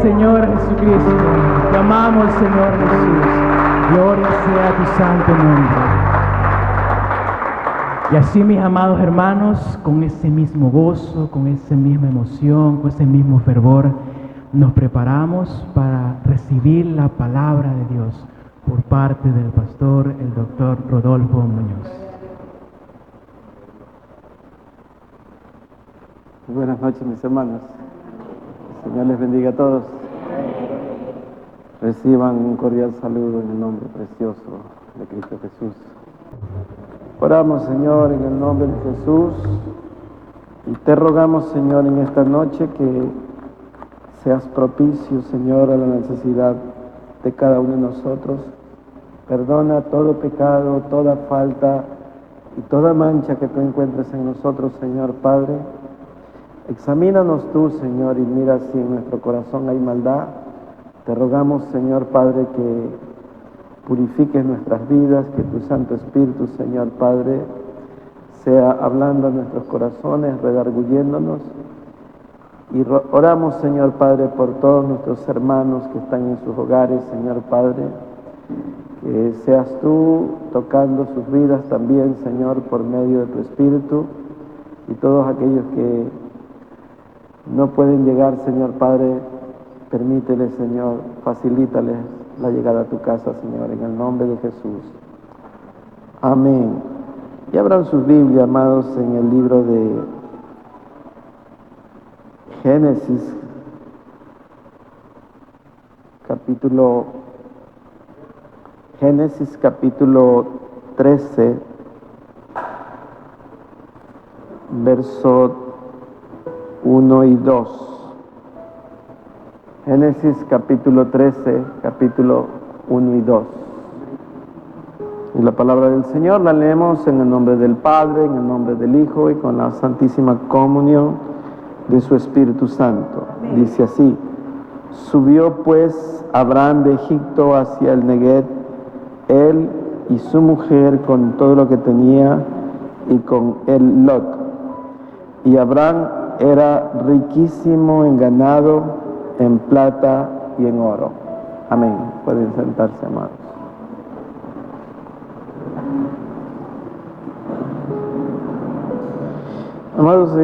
Señor Jesucristo. Te amamos, Señor Jesús. Gloria sea a tu santo nombre. Y así, mis amados hermanos, con ese mismo gozo, con esa misma emoción, con ese mismo fervor, nos preparamos para recibir la palabra de Dios por parte del pastor, el doctor Rodolfo Muñoz. Buenas noches, mis hermanos. El Señor les bendiga a todos. Reciban un cordial saludo en el nombre precioso de Cristo Jesús. Oramos, Señor, en el nombre de Jesús, y te rogamos, Señor, en esta noche que seas propicio, Señor, a la necesidad de cada uno de nosotros. Perdona todo pecado, toda falta y toda mancha que tú encuentres en nosotros, Señor Padre. Examínanos tú, Señor, y mira si en nuestro corazón hay maldad. Te rogamos, Señor Padre, que purifiques nuestras vidas, que tu Santo Espíritu, Señor Padre, sea hablando a nuestros corazones, redarguyéndonos. Y oramos, Señor Padre, por todos nuestros hermanos que están en sus hogares, Señor Padre, que seas tú tocando sus vidas también, Señor, por medio de tu Espíritu, y todos aquellos que no pueden llegar, Señor Padre, permíteles, Señor, facilítales la llegada a tu casa, Señor, en el nombre de Jesús. Amén. Y abran sus Biblias, amados, en el libro de Génesis, capítulo 13, verso 1 y 2. Génesis capítulo 13, capítulo 1 y 2. Y la palabra del Señor la leemos en el nombre del Padre, en el nombre del Hijo y con la santísima comunión de su Espíritu Santo. Amén. Dice así: subió pues Abraham de Egipto hacia el Neguev, él y su mujer con todo lo que tenía, y con él Lot. Y Abraham era riquísimo en ganado, en plata y en oro. Amén. Pueden sentarse, amados. Amados,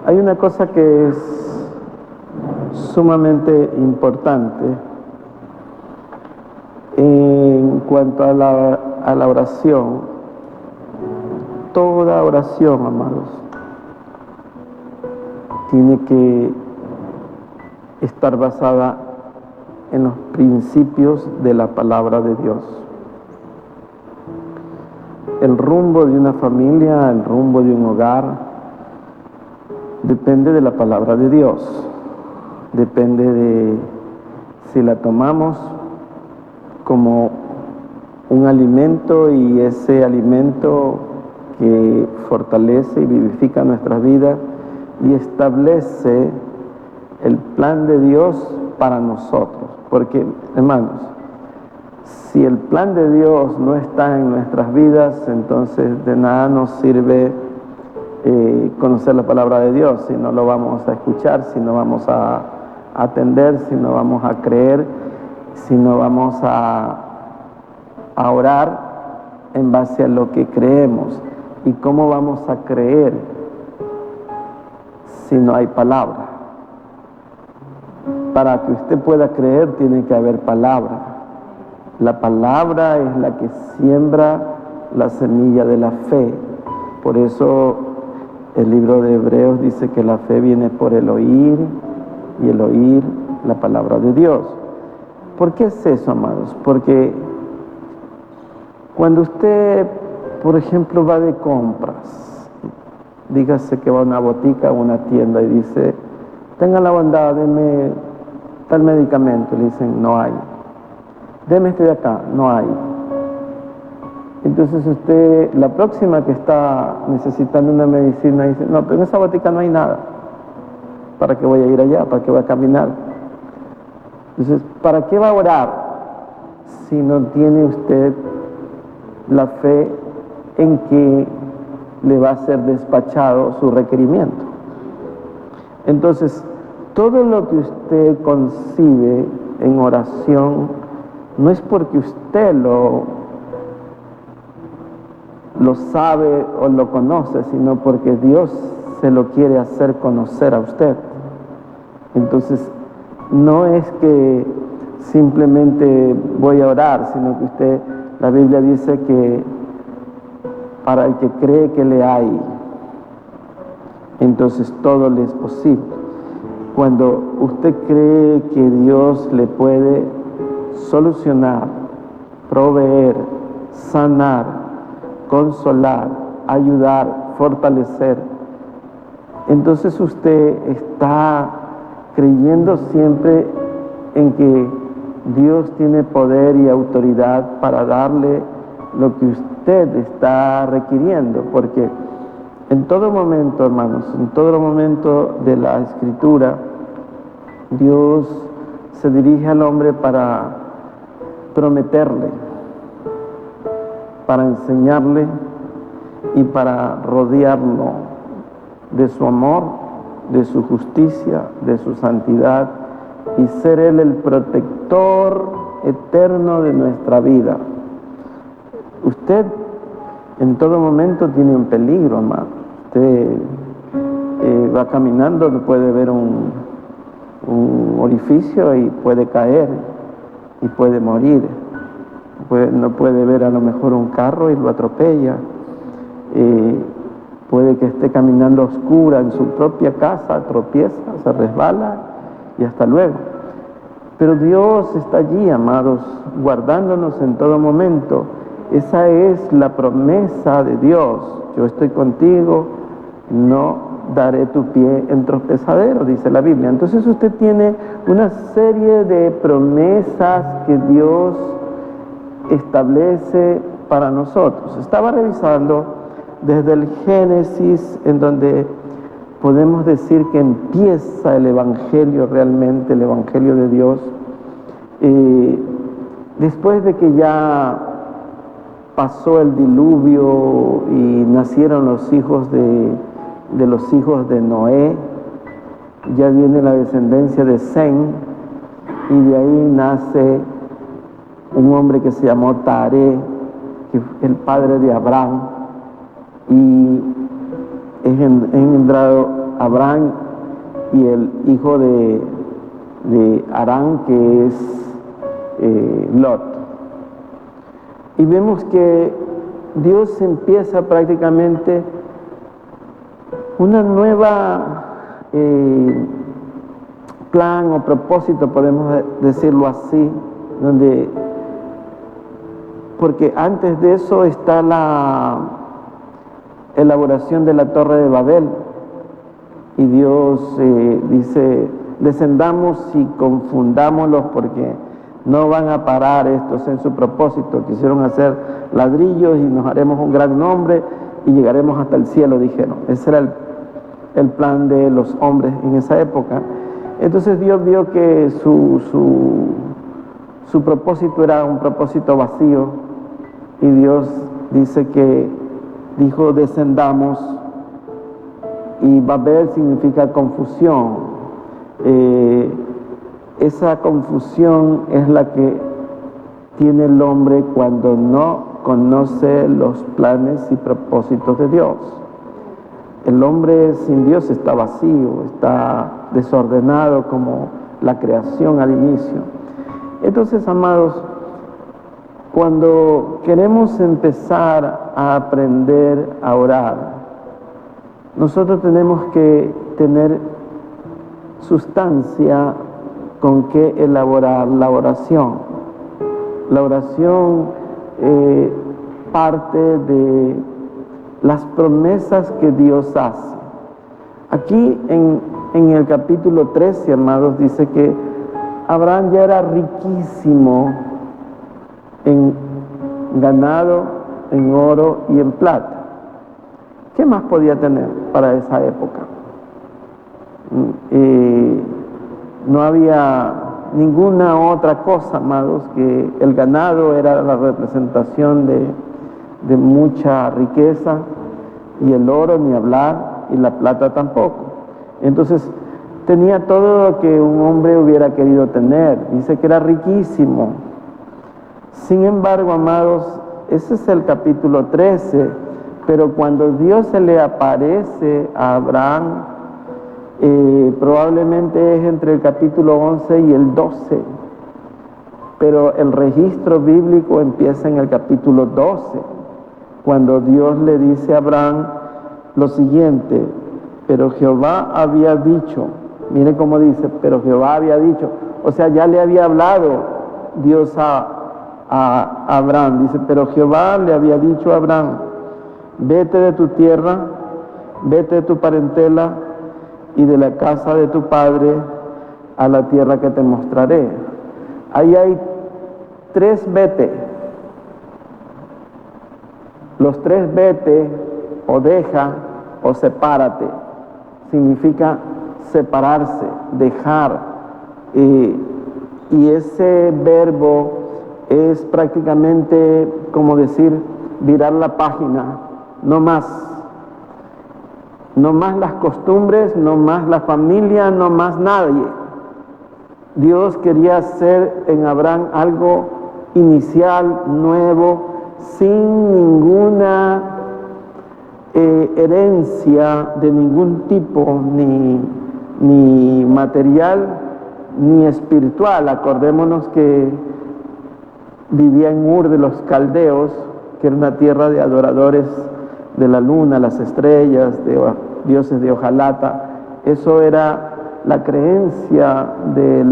hay una cosa que es sumamente importante en cuanto a la oración. Toda oración, amados, tiene que estar basada en los principios de la palabra de Dios. El rumbo de una familia, el rumbo de un hogar, depende de la palabra de Dios. Depende de si la tomamos como un alimento, y ese alimento que fortalece y vivifica nuestras vidas y establece el plan de Dios para nosotros. Porque, hermanos, si el plan de Dios no está en nuestras vidas, entonces de nada nos sirve conocer la palabra de Dios, si no lo vamos a escuchar, si no vamos a atender, si no vamos a creer, si no vamos a orar en base a lo que creemos. ¿Y cómo vamos a creer si no hay palabra? Para que usted pueda creer tiene que haber palabra. La palabra es la que siembra la semilla de la fe. Por eso el libro de Hebreos dice que la fe viene por el oír, y el oír la palabra de Dios. ¿Por qué es eso, amados? Porque cuando usted, por ejemplo, va de compras, dígase que va a una botica o una tienda y dice: tenga la bondad, deme tal medicamento. Le dicen: no hay. Deme este de acá. No hay. Entonces usted, la próxima que está necesitando una medicina, dice: no, pero en esa botica no hay nada. ¿Para qué voy a ir allá? ¿Para qué voy a caminar? Entonces, ¿para qué va a orar si no tiene usted la fe en que le va a ser despachado su requerimiento? Entonces, todo lo que usted concibe en oración no es porque usted lo sabe o lo conoce, sino porque Dios se lo quiere hacer conocer a usted. Entonces, no es que simplemente voy a orar, sino que la Biblia dice que para el que cree que le hay, entonces todo le es posible. Cuando usted cree que Dios le puede solucionar, proveer, sanar, consolar, ayudar, fortalecer, entonces usted está creyendo siempre en que Dios tiene poder y autoridad para darle lo que usted está requiriendo, porque en todo momento, hermanos, en todo momento de la Escritura, Dios se dirige al hombre para prometerle, para enseñarle y para rodearlo de su amor, de su justicia, de su santidad, y ser Él el protector eterno de nuestra vida. Usted en todo momento tiene un peligro, hermano. Usted va caminando, puede ver un orificio y puede caer y puede morir. No puede ver a lo mejor un carro y lo atropella. Puede que esté caminando a oscura en su propia casa, tropieza, se resbala y hasta luego. Pero Dios está allí, amados, guardándonos en todo momento. Esa es la promesa de Dios. Yo estoy contigo, no daré tu pie en tropezadero, dice la Biblia. Entonces usted tiene una serie de promesas que Dios establece para nosotros. Estaba revisando desde el Génesis, en donde podemos decir que empieza el Evangelio realmente, el Evangelio de Dios. Después de que ya pasó el diluvio y nacieron los hijos de los hijos de Noé, ya viene la descendencia de Sem, y de ahí nace un hombre que se llamó Taré, que fue el padre de Abraham, y es engendrado Abraham y el hijo de Harán, que es Lot. Y vemos que Dios empieza prácticamente una nueva plan o propósito, podemos decirlo así, porque antes de eso está la elaboración de la Torre de Babel, y Dios dice: descendamos y confundámoslos, porque no van a parar estos en su propósito. Quisieron hacer ladrillos y nos haremos un gran nombre y llegaremos hasta el cielo, dijeron. Ese era el plan de los hombres en esa época. Entonces Dios vio que su propósito era un propósito vacío, y Dios dice que dijo: descendamos, y Babel significa confusión. Esa confusión es la que tiene el hombre cuando no conoce los planes y propósitos de Dios. El hombre sin Dios está vacío, está desordenado como la creación al inicio. Entonces, amados, cuando queremos empezar a aprender a orar, nosotros tenemos que tener sustancia con que elaborar la oración. La oración parte de las promesas que Dios hace. Aquí en el capítulo 13, hermanos, dice que Abraham ya era riquísimo en ganado, en oro y en plata. ¿Qué más podía tener para esa época? No había ninguna otra cosa, amados, que el ganado era la representación de mucha riqueza, y el oro ni hablar, y la plata tampoco. Entonces, tenía todo lo que un hombre hubiera querido tener. Dice que era riquísimo. Sin embargo, amados, ese es el capítulo 13, pero cuando Dios se le aparece a Abraham, probablemente es entre el capítulo 11 y el 12, pero el registro bíblico empieza en el capítulo 12, cuando Dios le dice a Abraham lo siguiente: pero Jehová había dicho, mire cómo dice, pero Jehová había dicho, o sea, ya le había hablado Dios a Abraham. Dice, pero Jehová le había dicho a Abraham: vete de tu tierra, vete de tu parentela y de la casa de tu padre a la tierra que te mostraré. Ahí hay 3 vete. Los 3 vete, o deja o sepárate, significa separarse, dejar, y ese verbo es prácticamente como decir virar la página, no más las costumbres, no más la familia, no más nadie. Dios quería hacer en Abraham algo inicial, nuevo, sin ninguna herencia de ningún tipo, ni material, ni espiritual. Acordémonos que vivía en Ur de los Caldeos, que era una tierra de adoradores de la luna, las estrellas, de dioses de hojalata. Eso era la creencia de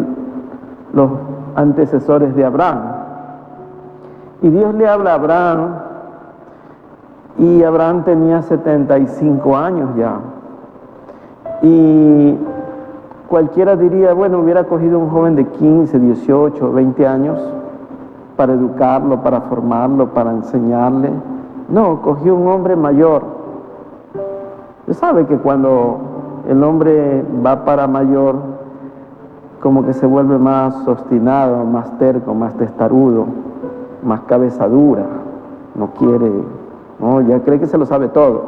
los antecesores de Abraham. Y Dios le habla a Abraham, y Abraham tenía 75 años ya. Y cualquiera diría, bueno, hubiera cogido un joven de 15, 18, 20 años para educarlo, para formarlo, para enseñarle. No, cogió un hombre mayor. Usted sabe que cuando el hombre va para mayor, como que se vuelve más obstinado, más terco, más testarudo, más cabeza dura, no quiere, no, ya cree que se lo sabe todo.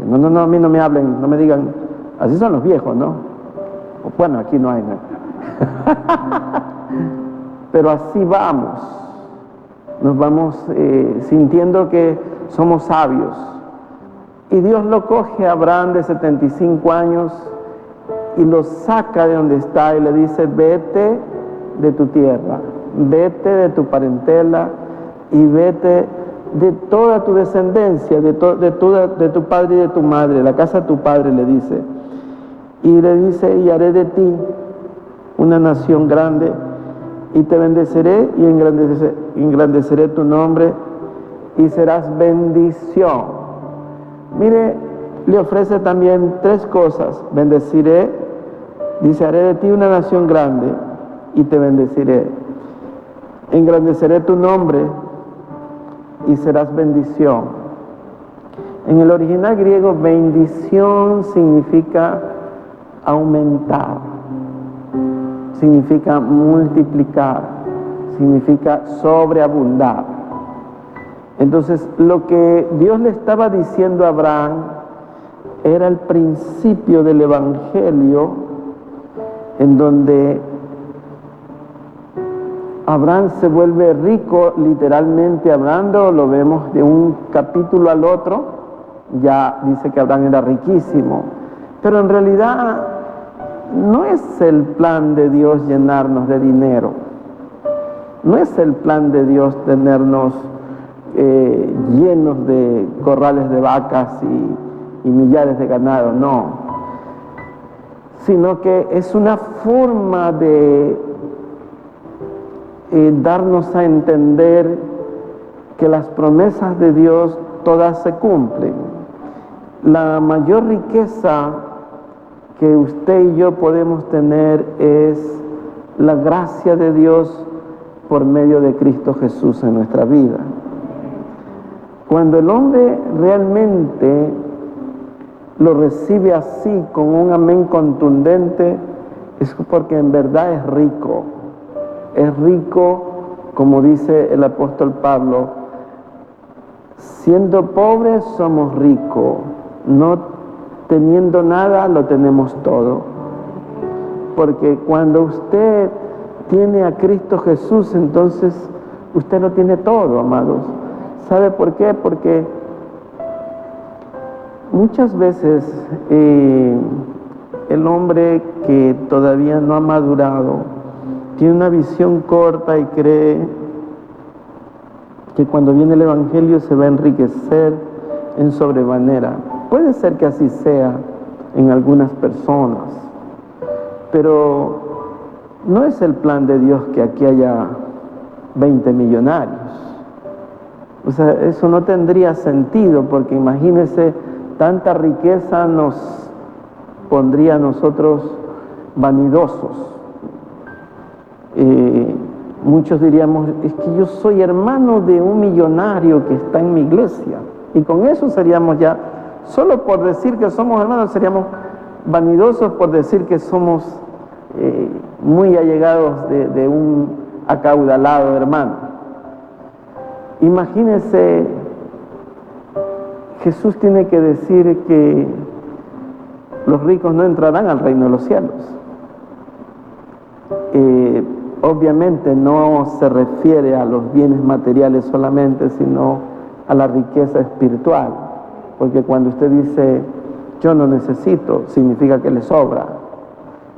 No, a mí no me hablen, no me digan, así son los viejos, ¿no? Bueno, aquí no hay, ¿no? Pero así vamos, nos vamos sintiendo que somos sabios. Y Dios lo coge a Abraham de 75 años y lo saca de donde está y le dice, vete de tu tierra, vete de tu parentela y vete de toda tu descendencia, de tu padre y de tu madre, la casa de tu padre, le dice. Y le dice, y haré de ti una nación grande, y te bendeciré y engrandeceré tu nombre, y serás bendición. Mire, le ofrece también 3 cosas. Bendeciré, dice, haré de ti una nación grande, y te bendeciré. Engrandeceré tu nombre, y serás bendición. En el original griego, bendición significa aumentar, significa multiplicar, significa sobreabundar. Entonces, lo que Dios le estaba diciendo a Abraham era el principio del Evangelio, en donde Abraham se vuelve rico, literalmente hablando. Lo vemos de un capítulo al otro, ya dice que Abraham era riquísimo, pero en realidad no es el plan de Dios llenarnos de dinero, no es el plan de Dios tenernos llenos de corrales de vacas y millares de ganado, no, sino que es una forma de darnos a entender que las promesas de Dios todas se cumplen. La mayor riqueza que usted y yo podemos tener es la gracia de Dios por medio de Cristo Jesús en nuestra vida. Cuando el hombre realmente lo recibe así, con un amén contundente, es porque en verdad es rico. Es rico, como dice el apóstol Pablo, siendo pobres somos ricos, no teniendo nada lo tenemos todo. porque cuando usted tiene a Cristo Jesús, entonces usted lo tiene todo, amados. ¿Sabe por qué? Porque muchas veces el hombre que todavía no ha madurado tiene una visión corta y cree que cuando viene el Evangelio se va a enriquecer en sobremanera. Puede ser que así sea en algunas personas, pero no es el plan de Dios que aquí haya 20 millonarios. O sea, eso no tendría sentido, porque imagínense, tanta riqueza nos pondría a nosotros vanidosos. Muchos diríamos, es que yo soy hermano de un millonario que está en mi iglesia, y con eso seríamos ya, solo por decir que somos hermanos, seríamos vanidosos por decir que somos muy allegados de un acaudalado hermano. Imagínense, Jesús tiene que decir que los ricos no entrarán al reino de los cielos. Obviamente no se refiere a los bienes materiales solamente, sino a la riqueza espiritual, porque cuando usted dice yo no necesito, significa que le sobra.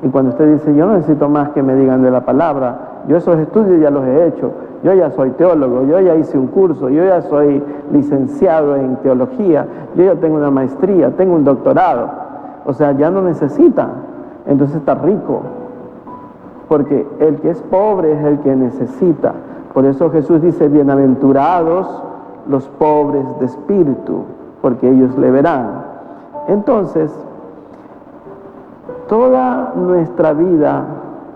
Y cuando usted dice yo no necesito más que me digan de la palabra, yo esos estudios ya los he hecho, yo ya soy teólogo, yo ya hice un curso, yo ya soy licenciado en teología, yo ya tengo una maestría, tengo un doctorado, o sea, ya no necesita, entonces está rico. Porque el que es pobre es el que necesita. Por eso Jesús dice, bienaventurados los pobres de espíritu, porque ellos le verán. Entonces, toda nuestra vida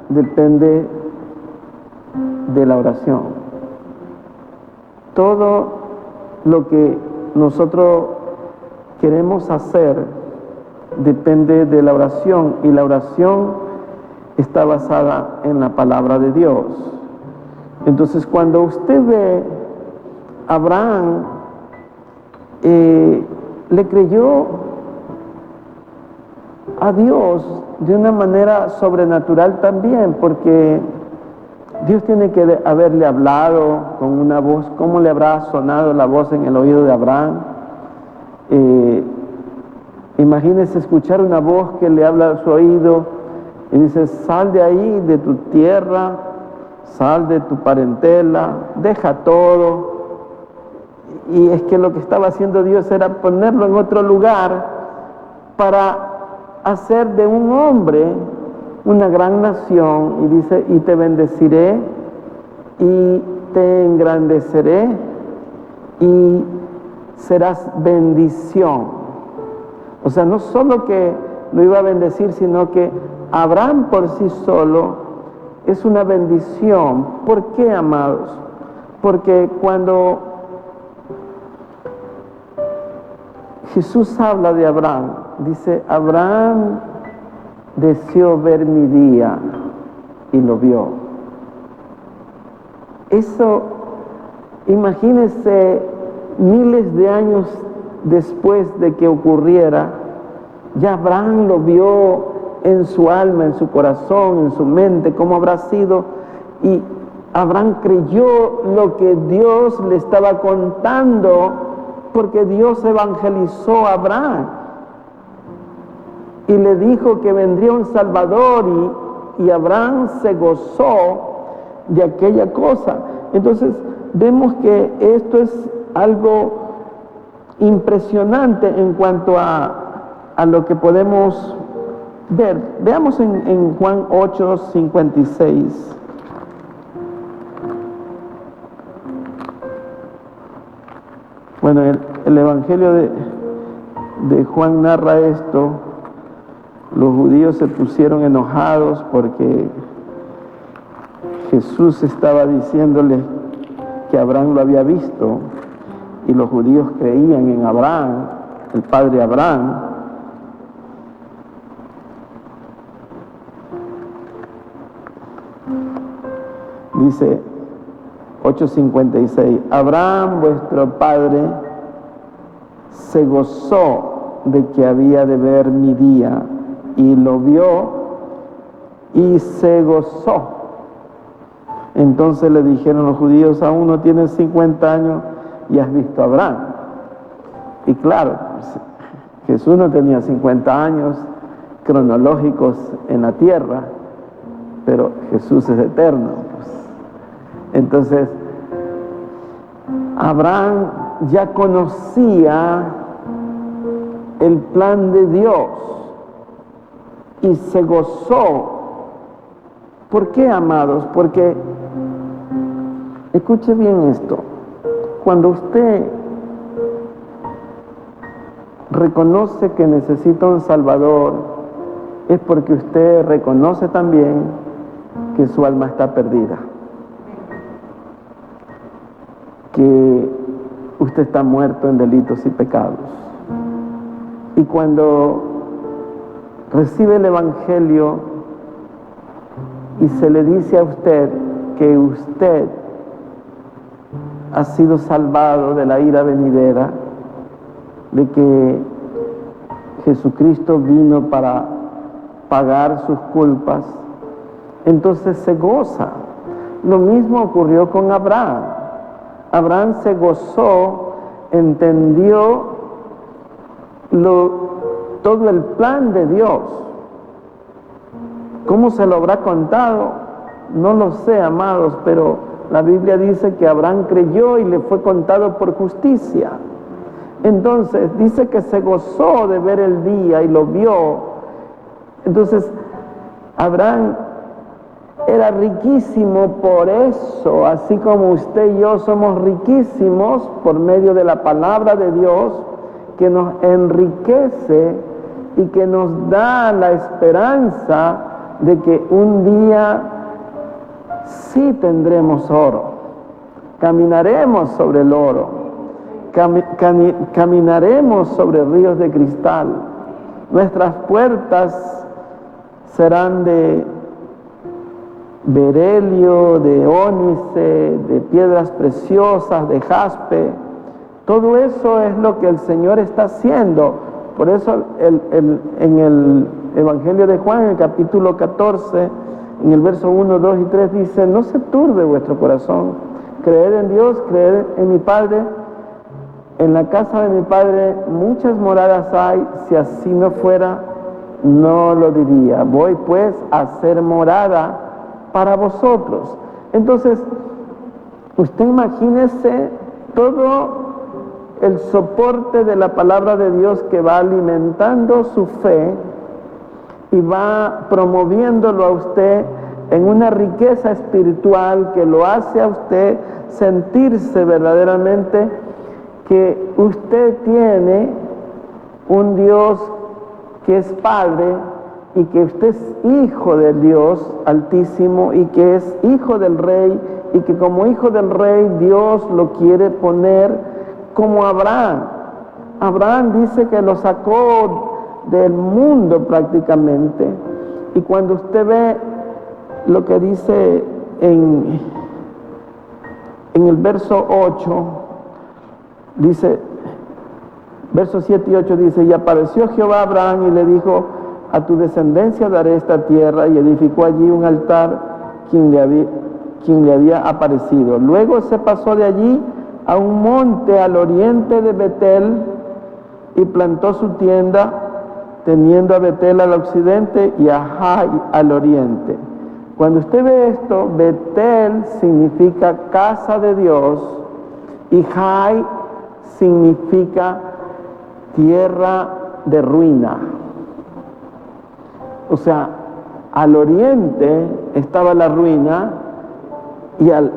depende de la oración. Todo lo que nosotros queremos hacer depende de la oración, y la oración está basada en la palabra de Dios. Entonces, cuando usted ve a Abraham, le creyó a Dios de una manera sobrenatural también, porque Dios tiene que haberle hablado con una voz. ¿Cómo le habrá sonado la voz en el oído de Abraham? Imagínese escuchar una voz que le habla a su oído y dice, sal de ahí, de tu tierra, sal de tu parentela, deja todo. Y es que lo que estaba haciendo Dios era ponerlo en otro lugar para hacer de un hombre una gran nación. Y dice, y te bendeciré y te engrandeceré y serás bendición. O sea, no solo que lo iba a bendecir, sino que Abraham por sí solo es una bendición. ¿Por qué, amados? Porque cuando Jesús habla de Abraham, dice, Abraham deseó ver mi día y lo vio. Eso, imagínense, miles de años después de que ocurriera, ya Abraham lo vio en su alma, en su corazón, en su mente, cómo habrá sido, y Abraham creyó lo que Dios le estaba contando, porque Dios evangelizó a Abraham y le dijo que vendría un Salvador, y Abraham se gozó de aquella cosa. Entonces vemos que esto es algo impresionante en cuanto a lo que podemos ver. Veamos en Juan 8:56. Bueno, el Evangelio de Juan narra esto. Los judíos se pusieron enojados porque Jesús estaba diciéndoles que Abraham lo había visto, y los judíos creían en Abraham, el padre Abraham. Dice 8:56, Abraham vuestro padre se gozó de que había de ver mi día y lo vio y se gozó. Entonces le dijeron los judíos: aún no tienes 50 años y has visto a Abraham. Y claro, Jesús no tenía 50 años cronológicos en la tierra, pero Jesús es eterno, pues. Entonces, Abraham ya conocía el plan de Dios y se gozó. ¿Por qué, amados? Porque, escuche bien esto, cuando usted reconoce que necesita un Salvador, es porque usted reconoce también que su alma está perdida, que usted está muerto en delitos y pecados. Y cuando recibe el Evangelio y se le dice a usted que usted ha sido salvado de la ira venidera, de que Jesucristo vino para pagar sus culpas, entonces se goza. Lo mismo ocurrió con Abraham. Abraham se gozó, entendió todo el plan de Dios. ¿Cómo se lo habrá contado? No lo sé, amados, pero la Biblia dice que Abraham creyó y le fue contado por justicia. Entonces dice que se gozó de ver el día y lo vio. Entonces Abraham era riquísimo por eso, así como usted y yo somos riquísimos por medio de la palabra de Dios, que nos enriquece y que nos da la esperanza de que un día sí tendremos oro, caminaremos sobre el oro, caminaremos sobre ríos de cristal, nuestras puertas serán de berelio, de ónice, de piedras preciosas, de jaspe. Todo eso es lo que el Señor está haciendo. Por eso en el Evangelio de Juan, en el capítulo 14, en el verso 1, 2 y 3 dice: no se turbe vuestro corazón, creed en Dios, creed en mi Padre. En la casa de mi Padre muchas moradas hay, si así no fuera, no lo diría. Voy pues a hacer morada para vosotros. Entonces, usted imagínese todo el soporte de la palabra de Dios que va alimentando su fe y va promoviéndolo a usted en una riqueza espiritual que lo hace a usted sentirse verdaderamente que usted tiene un Dios que es Padre y que usted es hijo del Dios Altísimo y que es hijo del Rey, y que como hijo del Rey Dios lo quiere poner como Abraham. Abraham dice que lo sacó del mundo prácticamente, y cuando usted ve lo que dice en el verso 8, dice, versos 7 y 8 dice: y apareció Jehová a Abraham y le dijo: a tu descendencia daré esta tierra, y edificó allí un altar quien le había aparecido. Luego se pasó de allí a un monte al oriente de Betel y plantó su tienda, teniendo a Betel al occidente y a Jai al oriente. Cuando usted ve esto, Betel significa casa de Dios y Jai significa tierra de ruina. O sea, al oriente estaba la ruina y al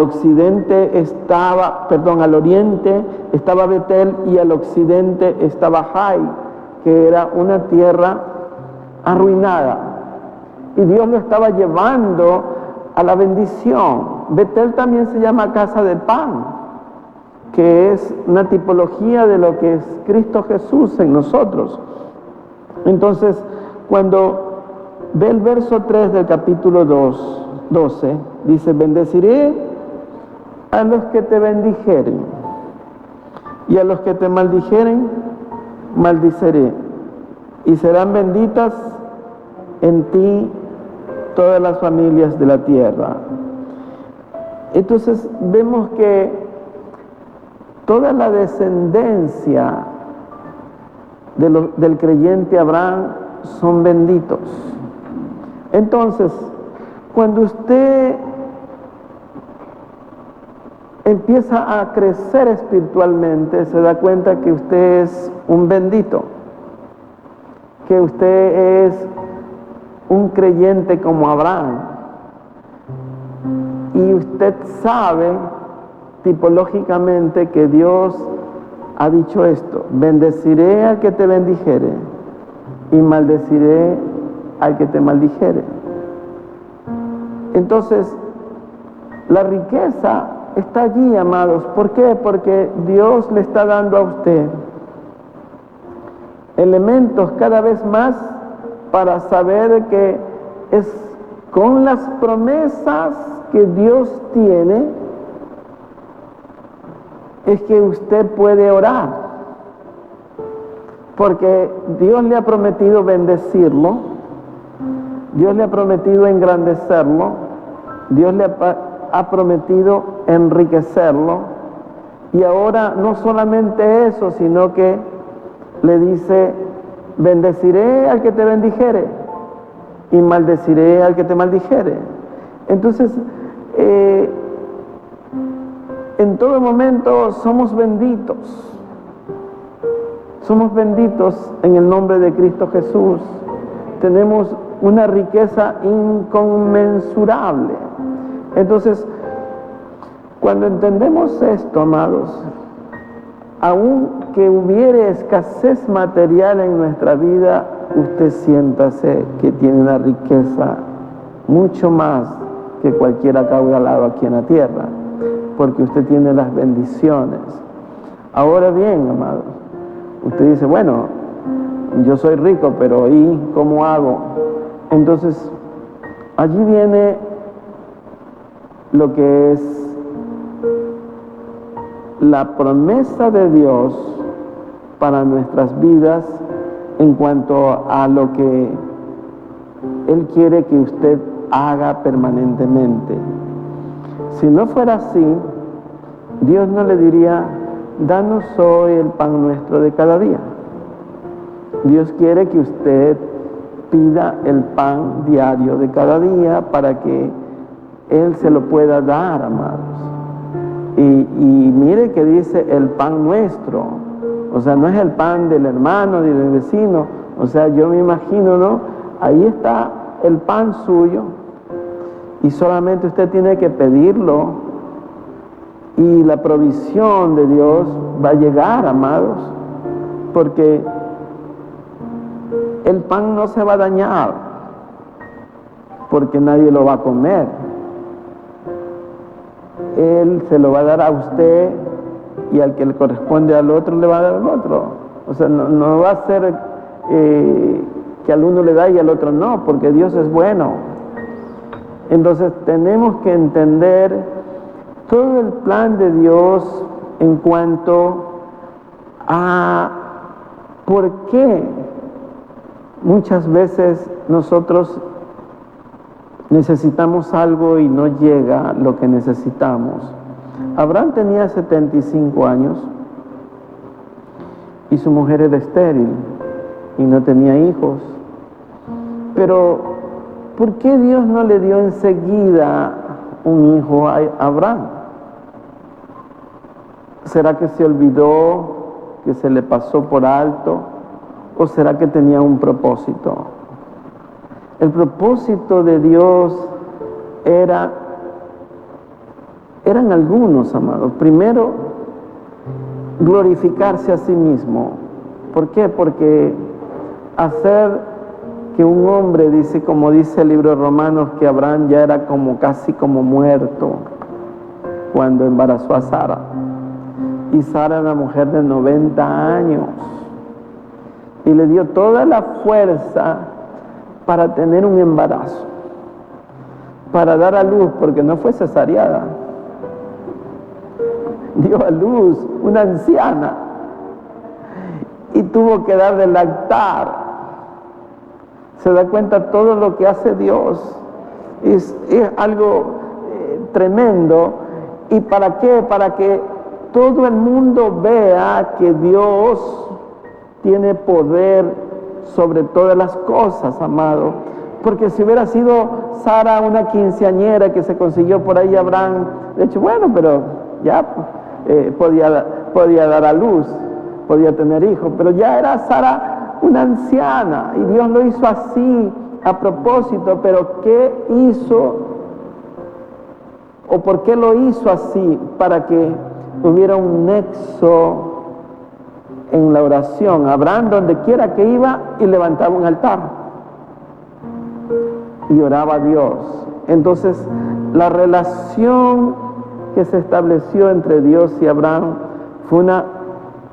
occidente estaba, al oriente estaba Betel y al occidente estaba Jai, que era una tierra arruinada. Y Dios lo estaba llevando a la bendición. Betel también se llama casa de pan, que es una tipología de lo que es Cristo Jesús en nosotros. Entonces, cuando ve el verso 3 del capítulo 12, dice: bendeciré a los que te bendijeren, y a los que te maldijeren, maldiceré, y serán benditas en ti todas las familias de la tierra. Entonces vemos que toda la descendencia del creyente Abraham son benditos. Entonces, cuando usted empieza a crecer espiritualmente, se da cuenta que usted es un bendito, que usted es un creyente como Abraham. Y usted sabe tipológicamente que Dios ha dicho esto: bendeciré al que te bendijere y maldeciré al que te maldijere. Entonces, la riqueza está allí, amados. ¿Por qué? Porque Dios le está dando a usted elementos cada vez más para saber que es con las promesas que Dios tiene es que usted puede orar, porque Dios le ha prometido bendecirlo, Dios le ha prometido engrandecerlo, Dios le ha prometido enriquecerlo, y ahora no solamente eso, sino que le dice: bendeciré al que te bendijere y maldeciré al que te maldijere. Entonces, en todo momento somos benditos en el nombre de Cristo Jesús. Tenemos una riqueza inconmensurable. Entonces, cuando entendemos esto, amados, aunque hubiere escasez material en nuestra vida, usted siéntase que tiene una riqueza mucho más que cualquier acaudalado aquí en la tierra, porque usted tiene las bendiciones. Ahora bien, amados, usted dice: bueno, yo soy rico, pero ¿y cómo hago? Entonces, allí viene lo que es la promesa de Dios para nuestras vidas en cuanto a lo que Él quiere que usted haga permanentemente. Si no fuera así, Dios no le diría: danos hoy el pan nuestro de cada día. Dios quiere que usted pida el pan diario de cada día para que Él se lo pueda dar, amados. Y mire que dice el pan nuestro, o sea, no es el pan del hermano ni del vecino. O sea, yo me imagino, ¿no? Ahí está el pan suyo y solamente usted tiene que pedirlo y la provisión de Dios va a llegar, amados, porque el pan no se va a dañar, porque nadie lo va a comer. Él se lo va a dar a usted y al que le corresponde al otro le va a dar al otro. O sea, no va a ser que al uno le da y al otro no, porque Dios es bueno. Entonces tenemos que entender todo el plan de Dios en cuanto a por qué muchas veces nosotros necesitamos algo y no llega lo que necesitamos. Abraham tenía 75 años y su mujer era estéril y no tenía hijos. Pero, ¿por qué Dios no le dio enseguida un hijo a Abraham? ¿Será que se olvidó, que se le pasó por alto? ¿O será que tenía un propósito? El propósito de Dios eran algunos, amados. Primero, glorificarse a sí mismo. ¿Por qué? Porque hacer que un hombre, dice, como dice el libro de Romanos, que Abraham ya era casi como muerto cuando embarazó a Sara. Y Sara era una mujer de 90 años. Y le dio toda la fuerza para tener un embarazo, para dar a luz, porque no fue cesareada. Dio a luz una anciana y tuvo que dar de lactar. se da cuenta todo lo que hace Dios. Es algo tremendo. ¿Y para qué? Para que todo el mundo vea que Dios tiene poder sobre todas las cosas, amado. Porque si hubiera sido Sara una quinceañera que se consiguió por ahí Abraham, de hecho, bueno, pero ya podía dar a luz, podía tener hijos, pero ya era Sara una anciana y Dios lo hizo así a propósito. Pero ¿qué hizo o por qué lo hizo así? Para que hubiera un nexo en la oración. Abraham, donde quiera que iba, y levantaba un altar y oraba a Dios. Entonces, la relación que se estableció entre Dios y Abraham fue una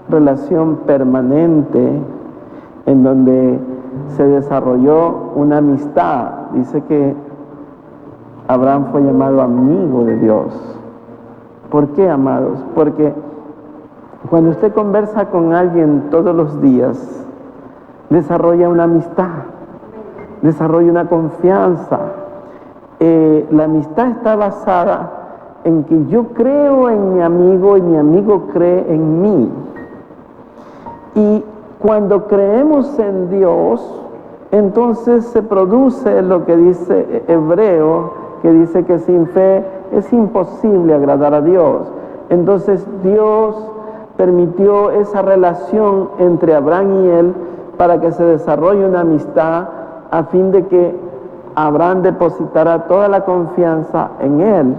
relación permanente en donde se desarrolló una amistad. Dice que Abraham fue llamado amigo de Dios. ¿Por qué, amados? Porque cuando usted conversa con alguien todos los días, desarrolla una amistad, desarrolla una confianza. La amistad está basada en que yo creo en mi amigo y mi amigo cree en mí. Y cuando creemos en Dios, entonces se produce lo que dice Hebreo, que dice que sin fe es imposible agradar a Dios. Entonces Dios permitió esa relación entre Abraham y él para que se desarrolle una amistad, a fin de que Abraham depositara toda la confianza en él.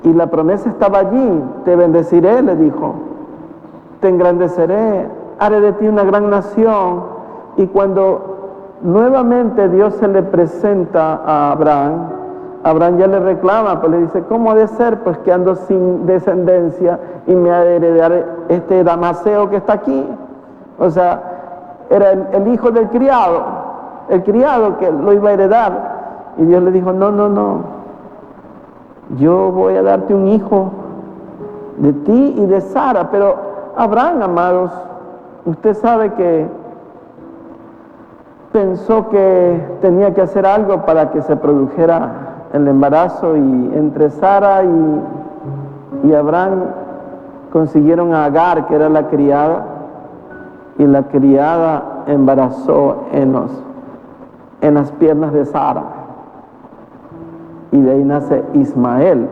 Y la promesa estaba allí: te bendeciré, le dijo, te engrandeceré, haré de ti una gran nación. Y cuando nuevamente Dios se le presenta a Abraham, Abraham ya le reclama, pues le dice: ¿cómo ha de ser? Pues que ando sin descendencia y me ha de heredar este damaseo que está aquí. O sea, era el hijo del criado, el criado que lo iba a heredar. Y Dios le dijo: no, yo voy a darte un hijo de ti y de Sara. Pero Abraham, amados, usted sabe que pensó que tenía que hacer algo para que se produjera el embarazo, y entre Sara y Abraham consiguieron a Agar, que era la criada, y la criada embarazó en las piernas de Sara, y de ahí nace Ismael.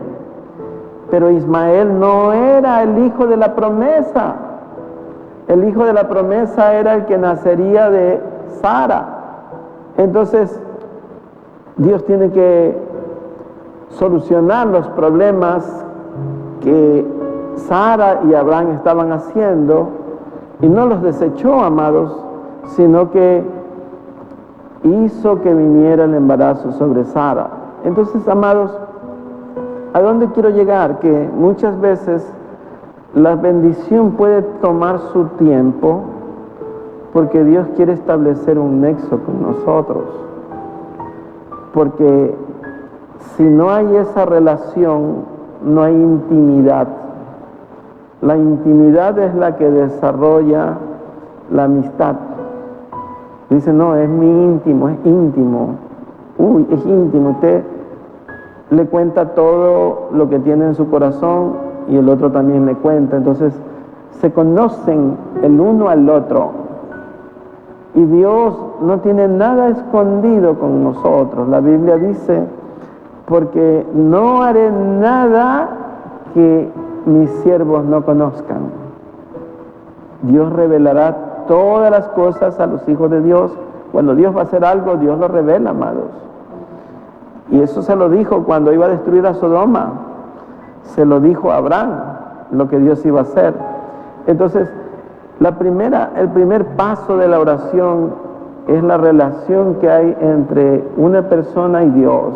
Pero Ismael no era el hijo de la promesa. El hijo de la promesa era el que nacería de Sara. Entonces Dios tiene que solucionar los problemas que Sara y Abraham estaban haciendo, y no los desechó, amados, sino que hizo que viniera el embarazo sobre Sara. Entonces, amados, ¿a dónde quiero llegar? Que muchas veces la bendición puede tomar su tiempo, porque Dios quiere establecer un nexo con nosotros. Porque si no hay esa relación, no hay intimidad. La intimidad es la que desarrolla la amistad. Dice: no, es mi íntimo, es íntimo. Uy, es íntimo. Usted le cuenta todo lo que tiene en su corazón y el otro también le cuenta. Entonces se conocen el uno al otro. Y Dios no tiene nada escondido con nosotros. La Biblia dice: porque no haré nada que mis siervos no conozcan. Dios revelará todas las cosas a los hijos de Dios. Cuando Dios va a hacer algo, Dios lo revela, amados. Y eso se lo dijo cuando iba a destruir a Sodoma. Se lo dijo a Abraham, lo que Dios iba a hacer. Entonces, el primer paso de la oración es la relación que hay entre una persona y Dios,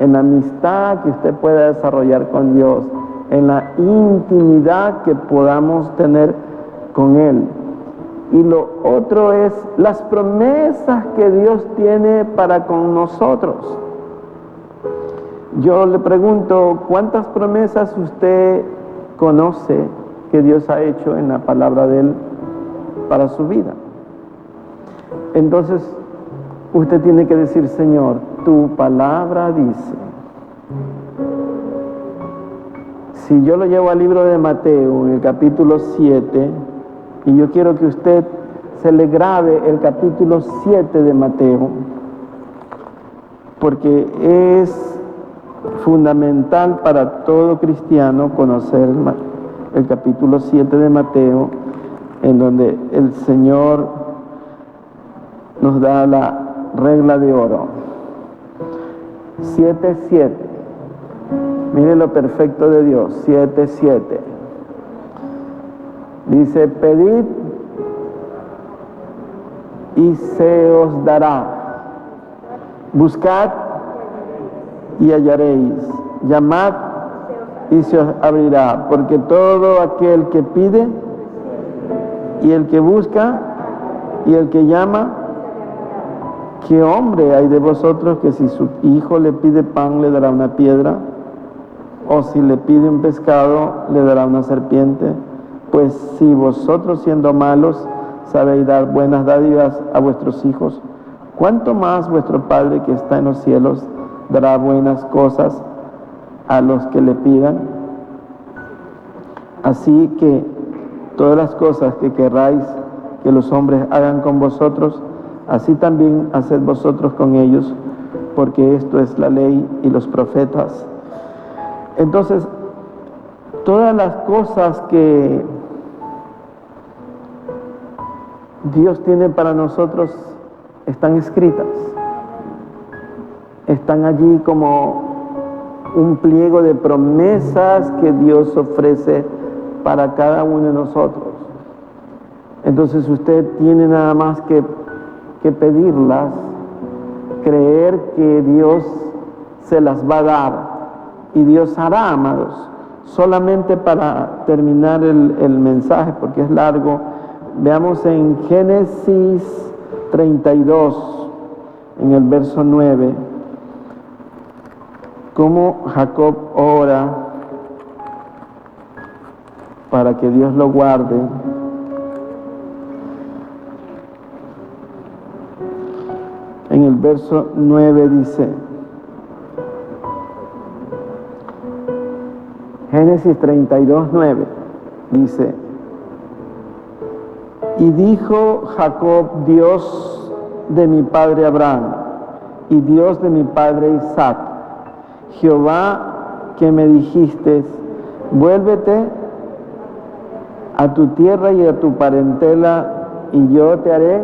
en la amistad que usted pueda desarrollar con Dios, en la intimidad que podamos tener con Él. Y lo otro es las promesas que Dios tiene para con nosotros. Yo le pregunto: ¿cuántas promesas usted conoce que Dios ha hecho en la palabra de Él para su vida? Entonces, usted tiene que decir, Señor, tu palabra dice. Si yo lo llevo al libro de Mateo, en el capítulo 7, y yo quiero que usted se le grabe el capítulo 7 de Mateo, porque es fundamental para todo cristiano conocer el capítulo 7 de Mateo, en donde el Señor nos da la regla de oro. 7:7. Mire lo perfecto de Dios. 7:7. Dice, pedid y se os dará. Buscad y hallaréis. Llamad y se os abrirá. Porque todo aquel que pide y el que busca y el que llama, ¿qué hombre hay de vosotros que si su hijo le pide pan le dará una piedra? ¿O si le pide un pescado le dará una serpiente? Pues si vosotros siendo malos sabéis dar buenas dádivas a vuestros hijos, ¿cuánto más vuestro Padre que está en los cielos dará buenas cosas a los que le pidan? Así que todas las cosas que querráis que los hombres hagan con vosotros, así también haced vosotros con ellos, porque esto es la ley y los profetas. Entonces, todas las cosas que Dios tiene para nosotros están escritas. Están allí como un pliego de promesas que Dios ofrece para cada uno de nosotros. Entonces usted tiene nada más que pedirlas, creer que Dios se las va a dar. Y Dios hará, amados. Solamente para terminar el mensaje, porque es largo, veamos en Génesis 32, en el verso 9, cómo Jacob ora para que Dios lo guarde. En el verso 9 dice, Génesis 32, 9, dice, y dijo Jacob, Dios de mi padre Abraham y Dios de mi padre Isaac, Jehová que me dijiste, vuélvete a tu tierra y a tu parentela y yo te haré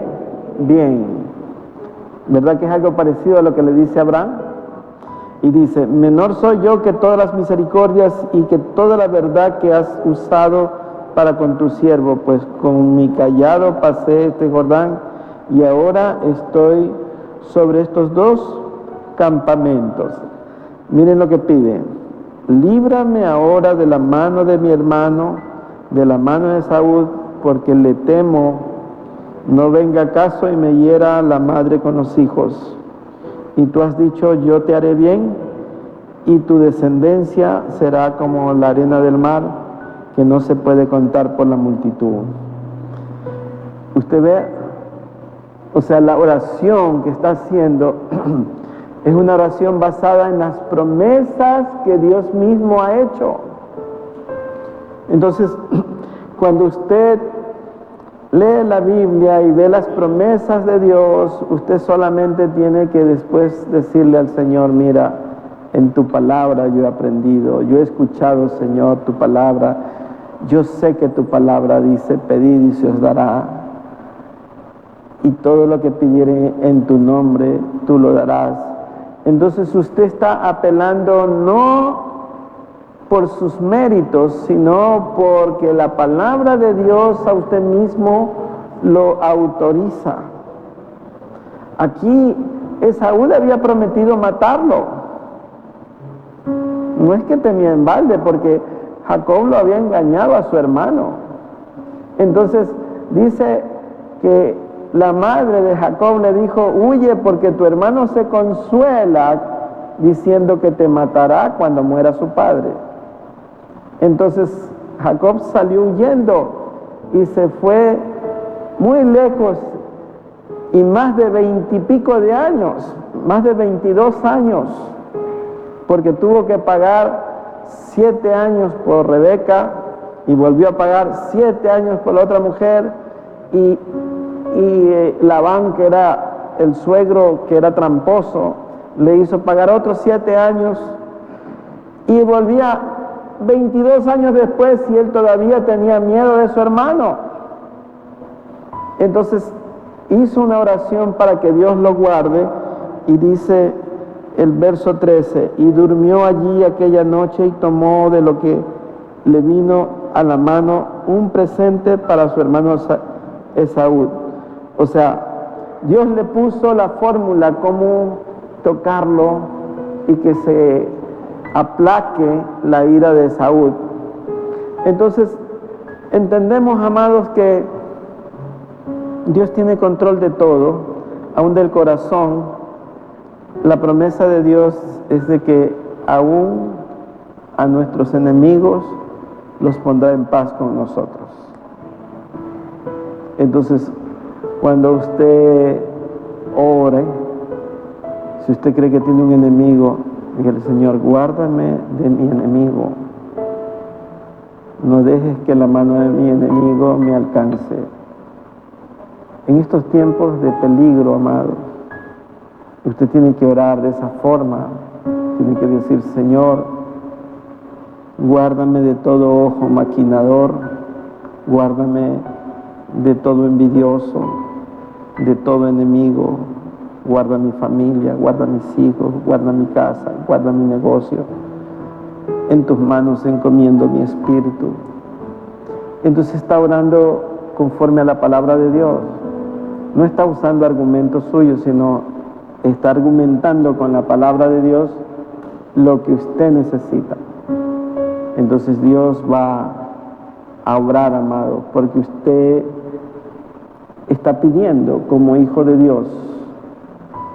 bien. ¿Verdad que es algo parecido a lo que le dice Abraham? Y dice, menor soy yo que todas las misericordias y que toda la verdad que has usado para con tu siervo, pues con mi cayado pasé este Jordán y ahora estoy sobre estos dos campamentos. Miren lo que pide, líbrame ahora de la mano de mi hermano, de la mano de Saúl, porque le temo, no venga acaso y me hiera la madre con los hijos. Y tú has dicho, yo te haré bien, y tu descendencia será como la arena del mar, que no se puede contar por la multitud. Usted ve, o sea, la oración que está haciendo es una oración basada en las promesas que Dios mismo ha hecho. Entonces, cuando usted lee la Biblia y ve las promesas de Dios, usted solamente tiene que después decirle al Señor, mira, en tu palabra yo he aprendido, yo he escuchado, Señor, tu palabra, yo sé que tu palabra dice, pedid y se os dará, y todo lo que pidiere en tu nombre, tú lo darás. Entonces usted está apelando no por sus méritos, sino porque la palabra de Dios a usted mismo lo autoriza. Aquí Esaú le había prometido matarlo. No es que temía en balde, porque Jacob lo había engañado a su hermano. Entonces dice que la madre de Jacob le dijo, huye porque tu hermano se consuela diciendo que te matará cuando muera su padre. Entonces Jacob salió huyendo y se fue muy lejos y más de 20 y pico de años, más de 22 años, porque tuvo que pagar 7 años por Rebeca y volvió a pagar 7 años por la otra mujer, y Labán, que era el suegro, que era tramposo, le hizo pagar otros 7 años, y volvía 22 años después y él todavía tenía miedo de su hermano. Entonces hizo una oración para que Dios lo guarde, y dice el verso 13, y durmió allí aquella noche y tomó de lo que le vino a la mano un presente para su hermano Esaú. O sea, Dios le puso la fórmula cómo tocarlo y que se aplaque la ira de Esaú. Entonces entendemos, amados, que Dios tiene control de todo, aún del corazón. La promesa de Dios es de que aún a nuestros enemigos los pondrá en paz con nosotros. Entonces, cuando usted ore, si usted cree que tiene un enemigo, dígale: Señor, guárdame de mi enemigo. No dejes que la mano de mi enemigo me alcance. En estos tiempos de peligro, amados, usted tiene que orar de esa forma. Tiene que decir: Señor, guárdame de todo ojo maquinador, guárdame de todo envidioso, de todo enemigo, guarda mi familia, guarda mis hijos, guarda mi casa, guarda mi negocio. En tus manos encomiendo mi espíritu. Entonces está orando conforme a la palabra de Dios. No está usando argumentos suyos, sino está argumentando con la palabra de Dios lo que usted necesita. Entonces Dios va a obrar, amado, porque usted está pidiendo como hijo de Dios.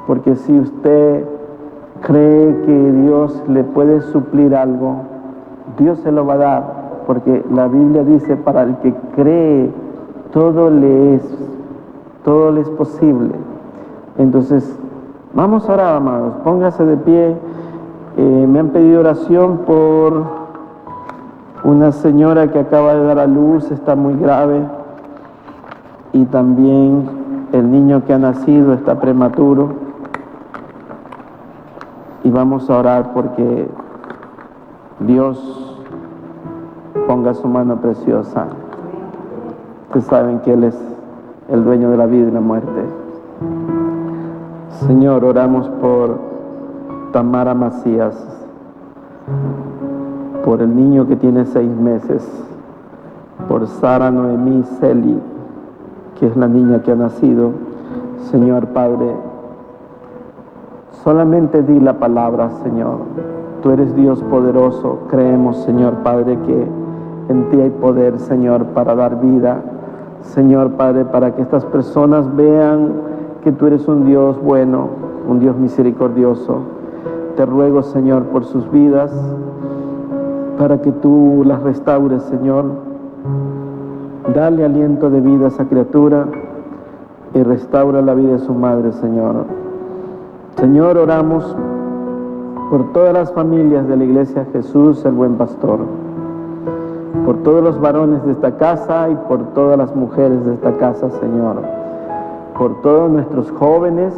Porque si usted cree que Dios le puede suplir algo, Dios se lo va a dar, porque la Biblia dice: para el que cree, todo le es posible. Entonces, vamos a orar, amados. Póngase de pie. Me han pedido oración por una señora que acaba de dar a luz, está muy grave, y también el niño que ha nacido está prematuro. Y vamos a orar porque Dios ponga su mano preciosa. Ustedes saben que Él es el dueño de la vida y la muerte. Señor, oramos por Tamara Macías, por el niño que tiene 6 meses, por Sara Noemí Celi, que es la niña que ha nacido. Señor Padre, solamente di la palabra, Señor. Tú eres Dios poderoso. Creemos, Señor Padre, que en ti hay poder, Señor, para dar vida. Señor Padre, para que estas personas vean que tú eres un Dios bueno, un Dios misericordioso. Te ruego, Señor, por sus vidas, para que tú las restaures, Señor. Dale aliento de vida a esa criatura y restaura la vida de su madre, Señor. Señor, oramos por todas las familias de la Iglesia Jesús, el Buen Pastor, por todos los varones de esta casa y por todas las mujeres de esta casa, Señor, por todos nuestros jóvenes,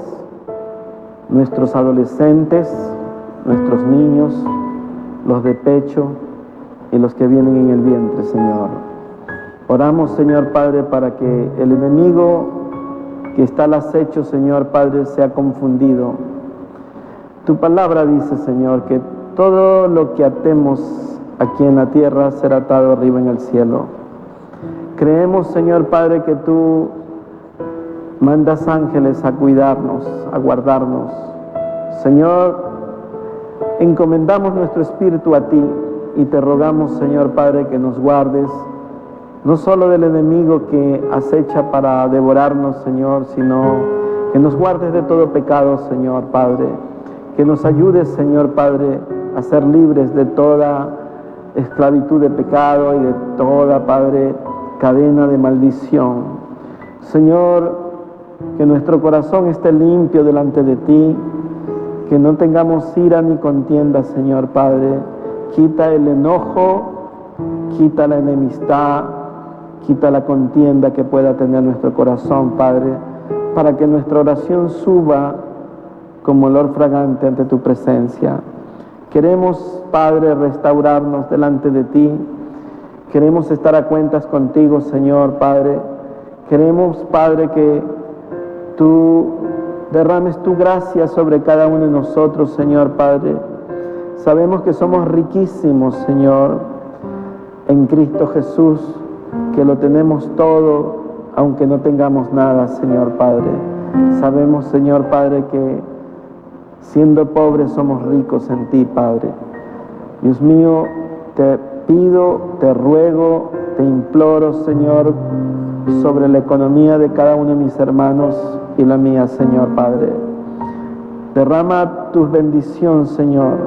nuestros adolescentes, nuestros niños, los de pecho y los que vienen en el vientre, Señor. Oramos, Señor Padre, para que el enemigo que está al acecho, Señor Padre, sea confundido. Tu palabra dice, Señor, que todo lo que atemos aquí en la tierra será atado arriba en el cielo. Creemos, Señor Padre, que tú mandas ángeles a cuidarnos, a guardarnos. Señor, encomendamos nuestro espíritu a ti y te rogamos, Señor Padre, que nos guardes, no solo del enemigo que acecha para devorarnos, Señor, sino que nos guardes de todo pecado, Señor Padre. Que nos ayudes, Señor Padre, a ser libres de toda esclavitud de pecado y de toda, Padre, cadena de maldición. Señor, que nuestro corazón esté limpio delante de ti, que no tengamos ira ni contienda, Señor Padre. Quita el enojo, quita la enemistad, quita la contienda que pueda tener nuestro corazón, Padre, para que nuestra oración suba como olor fragante ante tu presencia. Queremos, Padre, restaurarnos delante de ti. Queremos estar a cuentas contigo, Señor Padre. Queremos, Padre, que tú derrames tu gracia sobre cada uno de nosotros, Señor Padre. Sabemos que somos riquísimos, Señor, en Cristo Jesús, que lo tenemos todo, aunque no tengamos nada, Señor Padre. Sabemos, Señor Padre, que siendo pobres somos ricos en ti, Padre. Dios mío, te pido, te ruego, te imploro, Señor, sobre la economía de cada uno de mis hermanos y la mía, Señor Padre. Derrama tu bendición, Señor.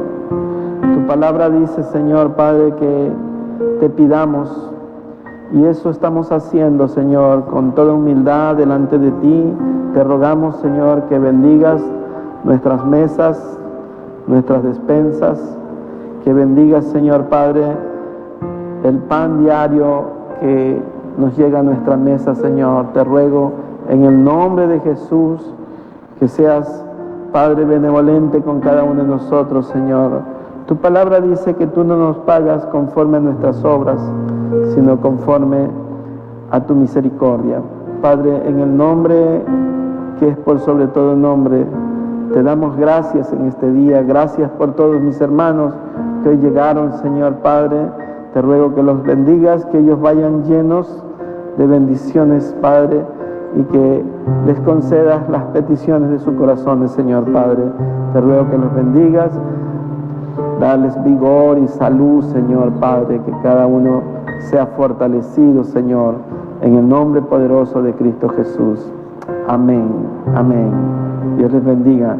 Tu palabra dice, Señor Padre, que te pidamos, y eso estamos haciendo, Señor, con toda humildad delante de ti. Te rogamos, Señor, que bendigas nuestras mesas, nuestras despensas, que bendigas, Señor Padre, el pan diario que nos llega a nuestra mesa, Señor. Te ruego en el nombre de Jesús que seas, Padre, benevolente con cada uno de nosotros, Señor. Tu palabra dice que tú no nos pagas conforme a nuestras obras, sino conforme a tu misericordia. Padre, en el nombre que es por sobre todo nombre, te damos gracias en este día. Gracias por todos mis hermanos que hoy llegaron, Señor Padre. Te ruego que los bendigas, que ellos vayan llenos de bendiciones, Padre, y que les concedas las peticiones de sus corazones, Señor Padre. Te ruego que los bendigas, dales vigor y salud, Señor Padre, que cada uno sea fortalecido, Señor, en el nombre poderoso de Cristo Jesús. Amén, amén. Dios les bendiga.